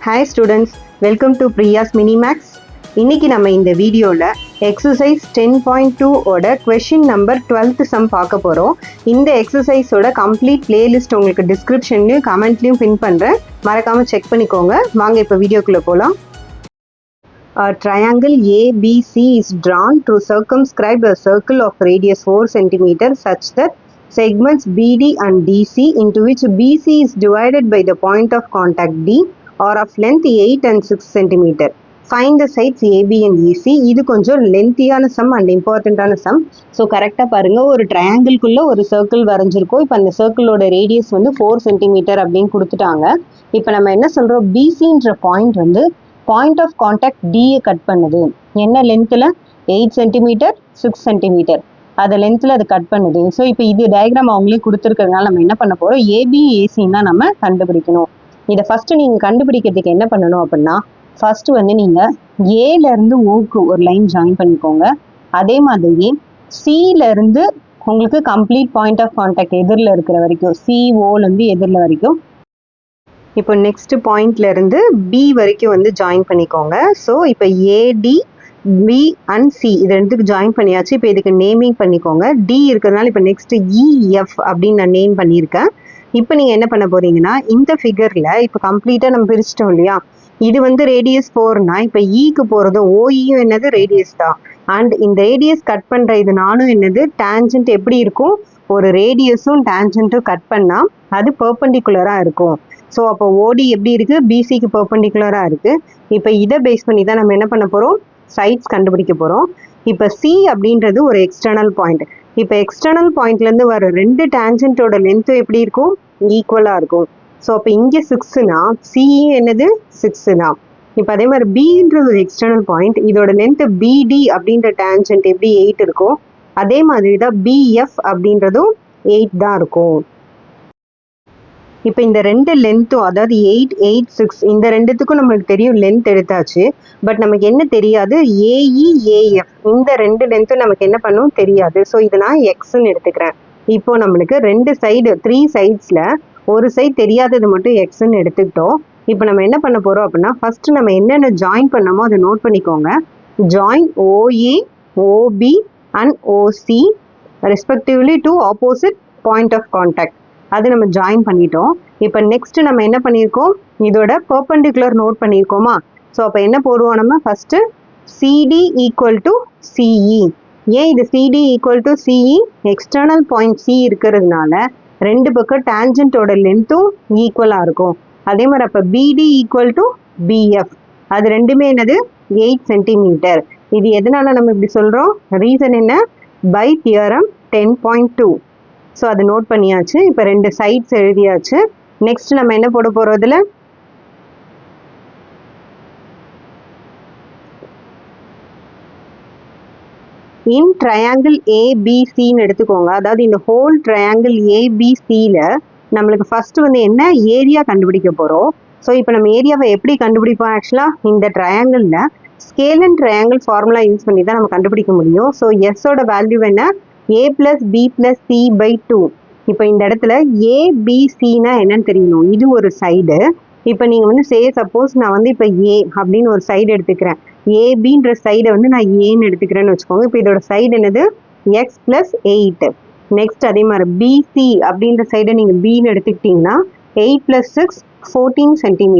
Hi students, welcome to Priya's Minimax. இன்னைக்கு நம்ம இந்த வீடியோவில் எக்ஸசைஸ் 10.2 ஓட கொஷின் நம்பர் 12th சம் பார்க்க போகிறோம். இந்த எக்ஸசைஸோட கம்ப்ளீட் பிளேலிஸ்ட் உங்களுக்கு டிஸ்கிரிப்ஷன்லையும் கமெண்ட்லையும் பின் பண்ணுறேன், மறக்காமல் செக் பண்ணிக்கோங்க. வாங்க இப்போ வீடியோக்குள்ளே போகலாம். A triangle ABC is drawn to circumscribe a circle of radius 4 cm such that segments BD and DC, into which BC is divided by the point of contact D, are of length 8 and 6 cm. Find the sides AB and EC. இது கொஞ்சம் லென்த்தியான some and இம்பார்ட்டண்ட்டான some. So கரெக்டாக பாருங்கள், ஒரு ட்ரையாங்கிள்குள்ளே ஒரு circle வரைஞ்சிருக்கோம். இப்போ அந்த சர்க்கிளோட radius வந்து 4 cm அப்படின்னு கொடுத்துட்டாங்க. இப்போ நம்ம என்ன சொல்கிறோம், பிசின்ற பாயிண்ட் வந்து பாயிண்ட் ஆஃப் கான்டாக்ட் டியை கட் பண்ணுது. என்ன லென்த்தில்? 8 cm 6 cm அதை லென்த்தில் அது கட் பண்ணுது. ஸோ இப்போ இது டயக்ராம் அவங்களே கொடுத்துருக்கிறதுனால நம்ம என்ன பண்ண போகிறோம், ஏபி ஏசின்னு தான் நம்ம கண்டுபிடிக்கணும். இதை ஃபஸ்ட்டு நீங்கள் கண்டுபிடிக்கிறதுக்கு என்ன பண்ணணும் அப்படின்னா, ஃபஸ்ட்டு வந்து நீங்கள் ஏலேருந்து ஓக்கு ஒரு லைன் ஜாயின் பண்ணிக்கோங்க. அதே மாதிரி சியிலேருந்து உங்களுக்கு கம்ப்ளீட் பாயிண்ட் ஆஃப் கான்டாக்ட் எதிரில் இருக்கிற வரைக்கும், சிஓலேருந்து எதிரில் வரைக்கும், இப்போ நெக்ஸ்ட் பாயிண்ட்லேருந்து பி வரைக்கும் வந்து ஜாயின் பண்ணிக்கோங்க. ஸோ இப்போ ஏடி பி அண்ட் சி இது ரெண்டுக்கு ஜாயின் பண்ணியாச்சு. இப்போ இதுக்கு நேமிங் பண்ணிக்கோங்க. டி இருக்கிறதுனால இப்போ நெக்ஸ்ட் இஎஃப் அப்படின்னு நான் நேம் பண்ணியிருக்கேன். இப்போ நீங்கள் என்ன பண்ண போகிறீங்கன்னா, இந்த ஃபிகரில் இப்போ கம்ப்ளீட்டாக நம்ம பிரிச்சிட்டோம் இல்லையா, இது வந்து ரேடியஸ் 4னா இப்போ ஈக்கு போகிறதும் ஓஇயும் என்னது ரேடியஸ் தான். அண்ட் இந்த ரேடியஸ் கட் பண்ணுற இது நானும் என்னது டேஞ்சன்ட் எப்படி இருக்கும், ஒரு ரேடியஸும் டேஞ்சன்ட்டும் கட் பண்ணால் அது பெர்பெண்டிகுலராக இருக்கும். ஸோ அப்போ ஓடி எப்படி இருக்குது, பிசிக்கு பெர்பெண்டிகுலராக இருக்குது. இப்போ இதை பேஸ் பண்ணி தான் நம்ம என்ன பண்ண போகிறோம், சைட்ஸ் கண்டுபிடிக்க போகிறோம். இப்போ சி அப்படின்றது ஒரு எக்ஸ்டர்னல் பாயிண்ட். இப்போ எக்ஸ்டர்னல் பாயிண்ட்லேருந்து வர ரெண்டு டேஞ்சன்ட்டோட லென்த்தும் எப்படி இருக்கும், ஈக்குவலாக இருக்கும். ஸோ அப்போ இங்கே 6னா சியும் என்னது 6 தான். இப்போ அதே மாதிரி பின்றது ஒரு எக்ஸ்டர்னல் பாயிண்ட், இதோட லென்த்து பிடி அப்படின்ற டேஞ்சன்ட் எப்படி 8 இருக்கும், அதே மாதிரி தான் பிஎஃப் அப்படின்றதும் 8 தான் இருக்கும். இப்போ இந்த ரெண்டு லென்த்தும், அதாவது 8, 8, 6 இந்த ரெண்டுத்துக்கும் நம்மளுக்கு தெரியும் லென்த் எடுத்தாச்சு. பட் நமக்கு என்ன தெரியாது, ஏஇ ஏஎஃப் இந்த ரெண்டு லென்த்தும் நமக்கு என்ன பண்ணும் தெரியாது. ஸோ இதை நான் எக்ஸ்ன்னு எடுத்துக்கிறேன். இப்போ நம்மளுக்கு ரெண்டு சைடு 3 சைட்ஸில் ஒரு சைடு தெரியாதது மட்டும் எக்ஸ்ன்னு எடுத்துக்கிட்டோம். இப்போ நம்ம என்ன பண்ண போகிறோம் அப்படின்னா, ஃபஸ்ட்டு நம்ம என்னென்ன ஜாயின் பண்ணமோ அதை நோட் பண்ணிக்கோங்க. Join O A O B and O C respectively to opposite point of contact, அது நம்ம ஜாயின் பண்ணிட்டோம். இப்போ நெக்ஸ்ட் நம்ம என்ன பண்ணியிருக்கோம், இதோட பெர்பெண்டிகுலர் நோட் பண்ணியிருக்கோமா. ஸோ அப்போ என்ன போடுவோம் நம்ம, first C D equal to C E. ஏன் இது C D equal to C E, external point C இருக்கிறதுனால ரெண்டு பக்கம் டேஞ்சன்ட்டோட லென்த்தும் ஈக்குவலாக இருக்கும். அதே மாதிரி அப்போ பிடி ஈக்குவல் டு பிஎஃப், அது ரெண்டுமே என்னது 8 cm. இது எதனால நம்ம இப்படி சொல்கிறோம், ரீசன் என்ன, பை தியரம் 10.2. ஸோ அது நோட் பண்ணியாச்சு. இப்போ ரெண்டு சைட்ஸ் எழுதியாச்சு. நெக்ஸ்ட் நம்ம என்ன போட போகிறோம், இதில் இன் ட்ரையாங்கிள் ஏபிசின்னு எடுத்துக்கோங்க. அதாவது இந்த ஹோல் ட்ரையாங்கிள் ஏபிசியில் நம்மளுக்கு ஃபஸ்ட்டு வந்து என்ன ஏரியா கண்டுபிடிக்க போகிறோம். ஸோ இப்போ நம்ம ஏரியாவை எப்படி கண்டுபிடிப்போம், ஆக்சுவலாக இந்த ட்ரையாங்கிளில் scale and triangle formula use பண்ணி தான் நம்ம கண்டுபிடிக்க முடியும். ஸோ எஸ்ஸோட வேல்யூ என்ன, a + b + c / 2. இப்போ இந்த இடத்துல ஏபிசினா என்னன்னு தெரியணும், இது ஒரு சைடு. இப்போ நீங்கள் வந்து சப்போஸ் நான் வந்து இப்போ ஏ அப்படின்னு ஒரு சைடு எடுத்துக்கிறேன், ஏபின்ற சைடை வந்து நான் ஏன்னு எடுத்துக்கிறேன்னு வச்சுக்கோங்க. இப்போ இதோட சைடு என்னது எக்ஸ் + 8. நெக்ஸ்ட் அதே மாதிரி பிசி அப்படின்ற சைடை நீங்கள் பின்னு எடுத்துக்கிட்டிங்கன்னா 8 + 6 14 cm.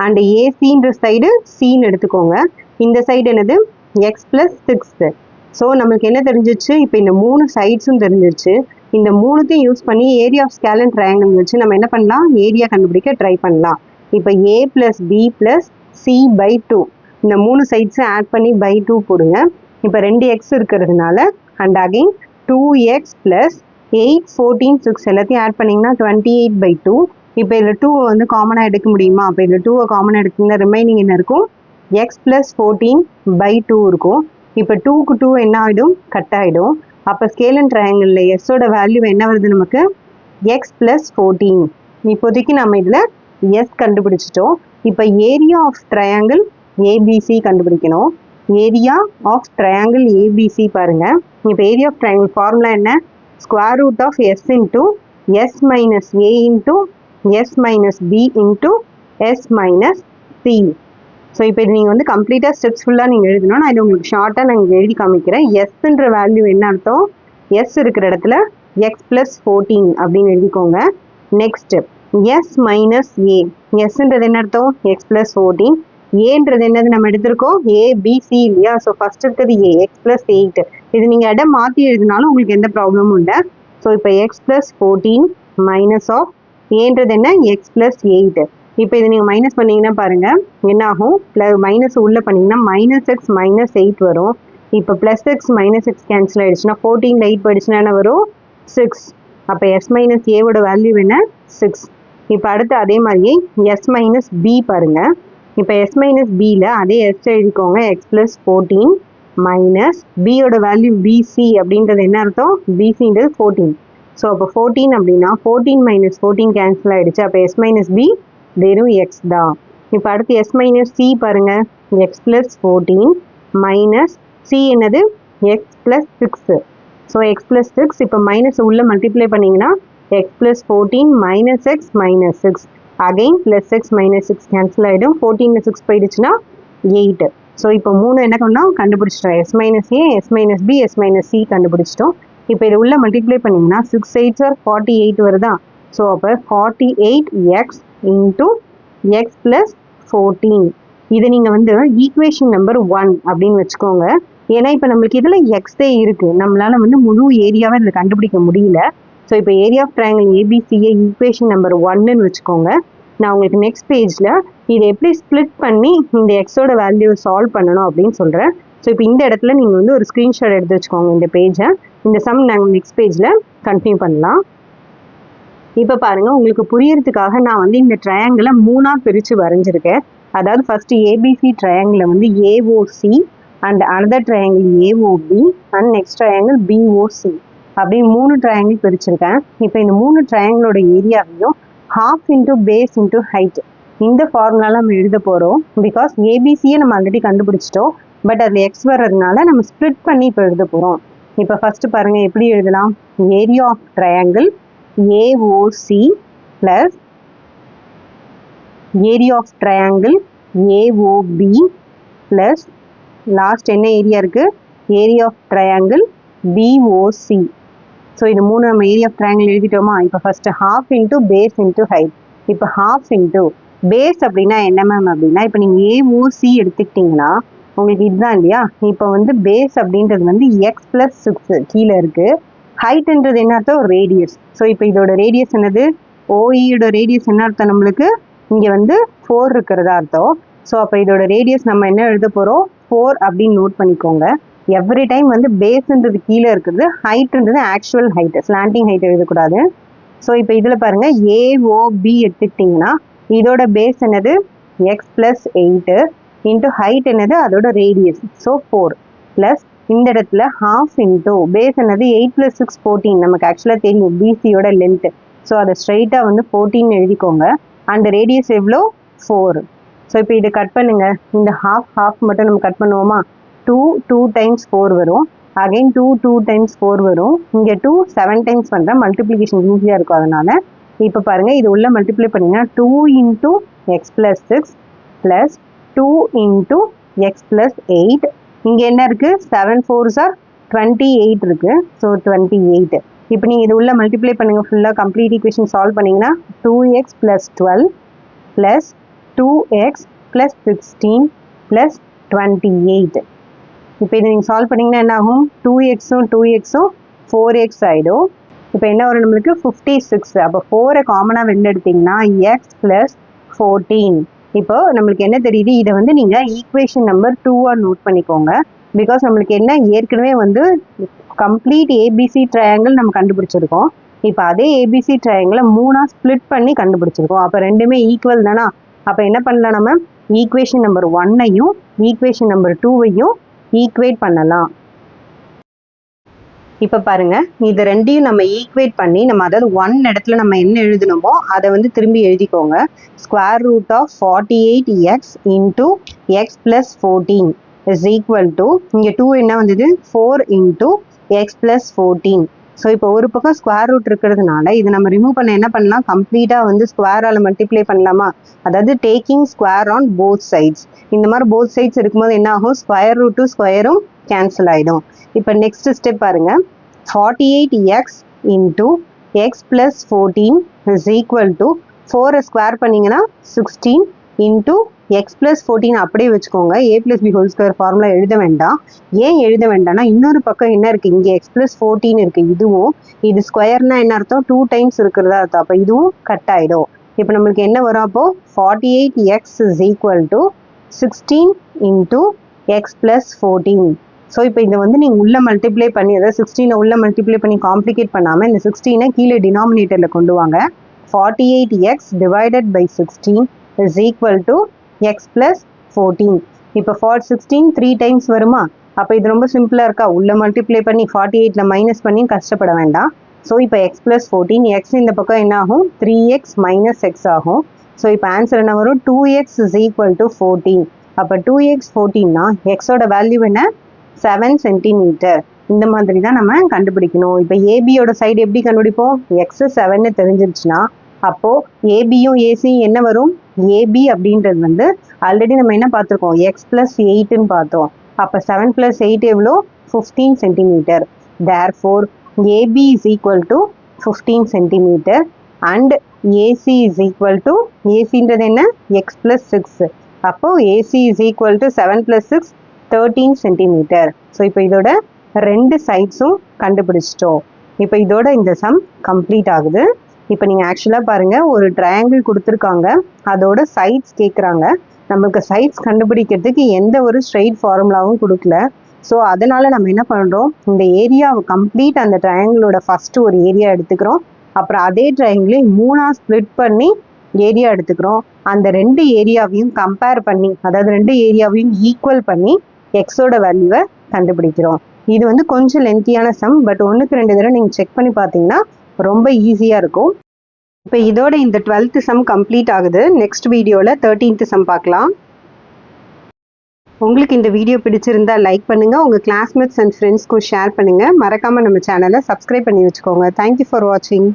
அண்ட் ஏசின்ற சைடு சின்னு எடுத்துக்கோங்க. இந்த சைடு என்னது எக்ஸ் + 6. ஸோ நம்மளுக்கு என்ன தெரிஞ்சிச்சு, இப்போ இந்த 3 சைட்ஸும் தெரிஞ்சிச்சு. இந்த 3த்தையும் யூஸ் பண்ணி area of scale and triangle வச்சு நம்ம என்ன பண்ணலாம், ஏரியா கண்டுபிடிக்க ட்ரை பண்ணலாம். இப்போ ஏ + பி + சி / 2 இந்த 3 சைட்ஸும் ஆட் பண்ணி / 2 போடுங்க. இப்போ 2 எக்ஸ் இருக்கிறதுனால அண்ட் அகைன் 2x + 8 14 6 எல்லாத்தையும் ஆட் பண்ணிங்கன்னா 28/2. இப்போ இதில் 2 வந்து காமனாக எடுக்க முடியுமா, அப்போ இதில் 2 காமனாக எடுத்திங்கன்னா ரிமைனிங் என்ன இருக்கும், எக்ஸ் + 14/2 இருக்கும். இப்போ 2க்கு 2 என்ன ஆகிடும், கட் ஆகிடும். அப்போ ஸ்கேல் அண்ட் ட்ரையாங்கிளில் எஸ்ஸோட வேல்யூ என்ன வருது நமக்கு, எக்ஸ் + 14. இப்போதைக்கு நம்ம இதில் எஸ் கண்டுபிடிச்சிட்டோம். இப்போ ஏரியா ஆஃப் ட்ரையாங்கிள் ஏபிசி கண்டுபிடிக்கணும். ஏரியா ஆஃப் ட்ரையாங்கிள் ஏபிசி பாருங்கள். இப்போ ஏரியா ஆஃப் ட்ரையாங்கிள் ஃபார்முலா என்ன, square root of S into S minus A into S minus B into s minus C. So இப்போ இது நீங்கள் வந்து கம்ப்ளீட்டாக ஸ்டெப்ஸ் ஃபுல்லாக நீங்கள் எழுதணும். நான் இது உங்களுக்கு ஷார்ட்டாக நான் இங்கே எழுதி காமிக்கிறேன். எஸ்ன்ற வேல்யூ என்ன அர்த்தம்? எஸ் இருக்கிற இடத்துல எக்ஸ் ப்ளஸ் 14 அப்படின்னு எழுதிக்கோங்க. நெக்ஸ்ட் எஸ் மைனஸ் ஏ. எஸ்ன்றது என்ன அர்த்தம்? X plus 14. ஏன்றது என்னது நம்ம எடுத்திருக்கோம்? ஏபிசி இல்லையா? ஸோ ஃபர்ஸ்ட் இருக்கிறது ஏ, எக்ஸ் ப்ளஸ் 8. இது நீங்கள் இடம் மாற்றி எழுதினாலும் உங்களுக்கு எந்த ப்ராப்ளமும் இல்லை. ஸோ இப்போ எக்ஸ் ப்ளஸ் 14 மைனஸ் ஆஃப் ஏன்றது என்ன? X plus 8. இப்போ இது நீங்கள் மைனஸ் பண்ணிங்கன்னா பாருங்கள் என்ன ஆகும்? மைனஸ் உள்ளே பண்ணிங்கன்னா மைனஸ் எக்ஸ் மைனஸ் 8 வரும். இப்போ plus X minus X cancel ஆகிடுச்சுன்னா 14 8 போயிடுச்சுன்னா என்ன வரும்? 6. அப்போ எஸ் மைனஸ் ஏவோட வேல்யூ என்ன? 6. இப்போ அடுத்து அதே மாதிரியே எஸ் மைனஸ் பி பாருங்கள். இப்போ எஸ் மைனஸ் பியில் அதே எஸ் எழுதிக்கோங்க. எக்ஸ் ப்ளஸ் 14 மைனஸ் பியோட வேல்யூ பிசி அப்படின்றது என்ன அர்த்தம்? பிசின்றது 14. ஸோ அப்போ 14 அப்படின்னா 14 மைனஸ் 14 கேன்சல் ஆகிடுச்சு. அப்போ எஸ் மைனஸ் பி வெறும் எக்ஸ் தான். இப்போ அடுத்து எஸ் மைனஸ் சி பாருங்கள். எக்ஸ் ப்ளஸ் 14 மைனஸ் சி என்னது? X plus 6. So X plus 6 இப்போ மைனஸ் உள்ளே மல்டிப்ளை பண்ணிங்கன்னா X plus 14 minus X minus 6. Again plus X minus 6 cancel ஆகிடும். 14 6 போயிடுச்சுன்னா 8. ஸோ இப்போ 3 என்ன பண்ணோம்? கண்டுபிடிச்சிட்டோம். S minus A, S minus B, S minus C கண்டுபிடிச்சிட்டோம். இப்போ இது உள்ள மல்டிப்ளை பண்ணிங்கன்னா 6 8 ஆர் 48 வருதா? ஸோ அப்போ 48x இன்ட்டு எக்ஸ் ப்ளஸ் 14. இதை நீங்கள் வந்து ஈக்குவேஷன் நம்பர் 1 அப்படின்னு வச்சுக்கோங்க. ஏன்னா இப்போ நம்மளுக்கு இதில் எக்ஸே இருக்குது. நம்மளால் வந்து முழு ஏரியாவை இதில் கண்டுபிடிக்க முடியல. ஸோ இப்போ ஏரியா ஆஃப் ட்ரையாங்கிள் ஏபிசியை ஈக்குவேஷன் நம்பர் 1ன்னு வச்சுக்கோங்க. நான் உங்களுக்கு நெக்ஸ்ட் பேஜில் இதை எப்படி ஸ்ப்ளிட் பண்ணி இந்த எக்ஸோட வேல்யூ சால்வ் பண்ணணும் அப்படின்னு சொல்கிறேன். ஸோ இப்போ இந்த இடத்துல நீங்கள் வந்து ஒரு ஸ்க்ரீன்ஷாட் எடுத்து வச்சுக்கோங்க இந்த பேஜை. இந்த சம் நாங்கள் நெக்ஸ்ட் பேஜில் கண்டினியூ பண்ணலாம். இப்போ பாருங்கள், உங்களுக்கு புரியறதுக்காக நான் வந்து இந்த ட்ரையாங்கிளை 3ஆக பிரித்து வரைஞ்சிருக்கேன். அதாவது ஃபஸ்ட்டு ஏபிசி ட்ரையாங்கிளை வந்து AOC and another triangle AOB and next triangle BOC அப்படி 3 ட்ரையாங்கிள் பிரிச்சிருக்கேன். இப்போ இந்த 3 ட்ரையாங்கிளோட ஏரியாவையும் half into base into height இந்த ஃபார்முலாவில் நம்ம எழுத போகிறோம். பிகாஸ் ஏபிசியை நம்ம ஆல்ரெடி கண்டுபிடிச்சிட்டோம். பட் அதில் எக்ஸ் வர்றதுனால நம்ம ஸ்ப்ளிட் பண்ணி இப்போ எழுத போகிறோம். இப்போ ஃபஸ்ட்டு பாருங்கள் எப்படி எழுதலாம்? Area of triangle A O C plus area of triangle A O B plus last என்ன ஏரியா இருக்குது? Area of triangle B O C. So இது 3 நம்ம ஏரியா ஆஃப் ட்ரையாங்கிள் எழுதிட்டோமா? இப்போ first half into base into height. இப்போ ஹாஃப் இன்ட்டு பேஸ் அப்படின்னா என்ன மேம் அப்படின்னா, இப்போ நீங்கள் ஏஓசி எடுத்துக்கிட்டிங்கன்னா உங்களுக்கு இதுதான் இல்லையா? இப்போ வந்து பேஸ் அப்படின்றது வந்து எக்ஸ் ப்ளஸ் 6 கீழே இருக்குது. ஹைட்டுன்றது என்ன அர்த்தம்? ரேடியஸ். ஸோ இப்போ இதோட ரேடியஸ் என்னது? ஓஇயோட ரேடியஸ் என்ன அர்த்தம்? நம்மளுக்கு இங்கே வந்து 4 இருக்கிறதா அர்த்தம். ஸோ அப்போ இதோட ரேடியஸ் நம்ம என்ன எழுத போகிறோம்? 4 அப்படின்னு நோட் பண்ணிக்கோங்க. எவ்ரி டைம் வந்து பேஸ்ன்றது கீழே இருக்குது, ஹைட்டுன்றது ஆக்சுவல் ஹைட்டு, ஸ்லாண்டிங் ஹைட் எழுதக்கூடாது. ஸோ இப்போ இதில் பாருங்கள், ஏஓபி எடுத்துக்கிட்டிங்கன்னா இதோட பேஸ் என்னது? எக்ஸ் ப்ளஸ் 8 இன்ட்டு ஹைட் என்னது? அதோட ரேடியஸ். ஸோ 4 ப்ளஸ் இந்த இடத்துல ஹாஃப் இன்ட்டு பேஸ் என்னது? 8 + 6 14. நமக்கு ஆக்சுவலாக தெரியும் பிசியோட லென்த்து. ஸோ அதை ஸ்ட்ரைட்டாக வந்து 14 எழுதிக்கோங்க. அந்த ரேடியஸ் எவ்வளோ? 4. ஸோ இப்போ இதை கட் பண்ணுங்கள். இந்த ஹாஃப் மட்டும் நம்ம கட் பண்ணுவோமா? 2 டைம்ஸ் 4 வரும். அகைன் 2 டைம்ஸ் 4 வரும். இங்கே 2 7 டைம்ஸ் பண்ணுறேன். மல்டிப்ளிகேஷன் ஈஸியாக இருக்கும் அதனால். இப்போ பாருங்கள், இது உள்ள மல்டிப்ளை பண்ணிங்கன்னா 2 into X plus 6 plus 2 into X plus 8. இங்கே என்ன இருக்குது? 7 4s are 28 இருக்குது. ஸோ 28. இப்போ நீங்கள் இது உள்ள மல்டிப்ளை பண்ணுங்கள். ஃபுல்லாக கம்ப்ளீட் ஈக்குவேஷன் சால்வ் பண்ணிங்கன்னா 2x + 12 ப்ளஸ் 2x + 16 ப்ளஸ் 28. இப்போ இதை நீங்கள் சால்வ் பண்ணிங்கன்னா என்ன ஆகும்? 2xம் 2xம் 4x ஆகிடும். இப்போ என்ன வரும் நம்மளுக்கு? 56. அப்போ 4 காமனாக வெளில எடுத்திங்கன்னா எக்ஸ் ப்ளஸ் 14. இப்போ நம்மளுக்கு என்ன தெரியுது? இதை வந்து நீங்கள் ஈக்குவேஷன் நம்பர் 2ஆக நோட் பண்ணிக்கோங்க. பிகாஸ் நம்மளுக்கு என்ன ஏற்கனவே வந்து கம்ப்ளீட் ஏபிசி ட்ரையாங்கிள் நம்ம கண்டுபிடிச்சிருக்கோம். இப்போ அதே ஏபிசி ட்ரையாங்கிளை 3ஆக ஸ்ப்ளிட் பண்ணி கண்டுபிடிச்சிருக்கோம். அப்போ ரெண்டுமே ஈக்குவல் தானா? அப்போ என்ன பண்ணலாம்? நம்ம ஈக்குவேஷன் நம்பர் 1ஐயும் ஈக்குவேஷன் நம்பர் 2ஐயும் ஈக்குவேட் பண்ணலாம். இப்போ பாருங்கள், இது ரெண்டையும் நம்ம ஈக்குவேட் பண்ணி நம்ம அதாவது 1 இடத்துல நம்ம என்ன எழுதணுமோ அதை வந்து திரும்பி எழுதிக்கோங்க. Square root of 48x into X plus 14 is equal to, இங்கே 2 என்ன வந்தது? 4 இன்ட்டு எக்ஸ் ப்ளஸ் 14. ஸோ இப்போ ஒரு பக்கம் ஸ்கொயர் ரூட் இருக்கிறதுனால இது நம்ம ரிமூவ் பண்ண என்ன பண்ணலாம், கம்ப்ளீட்டாக வந்து ஸ்கொயரால் மல்டிப்ளை பண்ணலாமா, அதாவது taking square on both sides. இந்த மாதிரி போத் சைட்ஸ் இருக்கும்போது என்ன ஆகும், ஸ்கொயர் ரூட்டும் ஸ்கொயரும் கேன்சல் ஆகிடும். இப்போ நெக்ஸ்ட் ஸ்டெப் பாருங்க, 48x into X plus 14 is equal to 4 square பண்ணிங்கன்னா 16 இன்டூ எக்ஸ் ப்ளஸ் 14 அப்படியே வச்சுக்கோங்க. A plus B whole square formula எழுத வேண்டாம். ஏன் எழுத வேண்டாம்னா இன்னொரு பக்கம் என்ன இருக்குது, இங்கே எக்ஸ் ப்ளஸ் 14 இருக்குது, இதுவும் இது ஸ்கொயர்னா என்ன அர்த்தம், 2 டைம்ஸ் இருக்கிறதா அர்த்தம். அப்போ இதுவும் கட் ஆகிடும். இப்போ நம்மளுக்கு என்ன வரும், அப்போது 48x is equal to 16 into X plus 14. So இப்போ இதை வந்து நீங்கள் உள்ளே மல்டிப்ளை பண்ணி, அதாவது 16 உள்ளே மல்டிப்ளை பண்ணி காம்ப்ளிகேட் பண்ணாமல் இந்த 16 கீழே டினாமினேட்டரில் கொண்டு வாங்க. 48x divided by 16 is equal to X plus 14. இப்போ 16 3 டைம்ஸ் வருமா, அப்போ இது ரொம்ப சிம்பிளாக இருக்கா, உள்ளே மல்டிப்ளை பண்ணி 48ல் மைனஸ் பண்ணி கஷ்டப்பட வேண்டாம். ஸோ இப்போ எக்ஸ் ப்ளஸ் 14, எக்ஸ் இந்த பக்கம் என்ன ஆகும், 3x மைனஸ் எக்ஸ் ஆகும். ஸோ இப்போ ஆன்சர் என்ன வரும், 2x இஸ் ஈக்குவல் டு 14. அப்போ 2x 14னா எக்ஸோட வேல்யூ என்ன, 7 சென்டிமீட்டர். இந்த மாதிரி தான் நம்ம கண்டுபிடிக்கணும். இப்போ ஏபியோட சைடு எப்படி கண்டுபிடிப்போம், எக்ஸ் 7 தெரிஞ்சிருச்சுன்னா அப்போது ஏபியும் ஏசியும் என்ன வரும், ஏபி அப்படின்றது வந்து ஆல்ரெடி நம்ம என்ன பார்த்துருக்கோம், எக்ஸ் ப்ளஸ் 8ன்னு பார்த்தோம். அப்போ 7 + 8 எவ்வளோ, 15 centimetre. Therefore AB is equal to 15 centimetre and AC is equal to, ஏசின்றது என்ன, எக்ஸ் ப்ளஸ் 6. அப்போது AC is equal to 7 + 6 13 centimetre. So இப்போ இதோட 2 சைட்ஸும் கண்டுபிடிச்சிட்டோம். இப்போ இதோட இந்த சம் கம்ப்ளீட் ஆகுது. இப்போ நீங்கள் ஆக்சுவலாக பாருங்கள், ஒரு ட்ரையாங்கிள் கொடுத்துருக்காங்க, அதோட சைட்ஸ் கேட்குறாங்க. நம்மளுக்கு சைட்ஸ் கண்டுபிடிக்கிறதுக்கு எந்த ஒரு ஸ்ட்ரெயிட் ஃபார்முலாவும் கொடுக்கல. ஸோ அதனால் நம்ம என்ன பண்ணுறோம், இந்த ஏரியாவை கம்ப்ளீட் அந்த ட்ரையாங்கிளோட ஃபஸ்ட்டு ஒரு ஏரியா எடுத்துக்கிறோம். அப்புறம் அதே ட்ரையாங்கிளை 3ஆக ஸ்ப்ளிட் பண்ணி ஏரியா எடுத்துக்கிறோம். அந்த 2 ஏரியாவையும் கம்பேர் பண்ணி, அதாவது 2 ஏரியாவையும் ஈக்குவல் பண்ணி எக்ஸோட வேல்யூவை கண்டுபிடிக்கிறோம். இது வந்து கொஞ்சம் லென்த்தியான சம், பட் 1க்கு 2 தடவை நீங்கள் செக் பண்ணி பார்த்தீங்கன்னா ரொம்ப ஈஸியாக இருக்கும். இப்போ இதோட இந்த 12th சம் கம்ப்ளீட் ஆகுது. நெக்ஸ்ட் வீடியோவில் 13th சம் பார்க்கலாம். உங்களுக்கு இந்த வீடியோ பிடிச்சிருந்தா லைக் பண்ணுங்கள், உங்கள் கிளாஸ்மேட்ஸ் அண்ட் ஃப்ரெண்ட்ஸ்க்கும் ஷேர் பண்ணுங்கள். மறக்காமல் நம்ம சேனலை சப்ஸ்கிரைப் பண்ணி வச்சுக்கோங்க. தேங்க்யூ ஃபார் வாட்சிங்.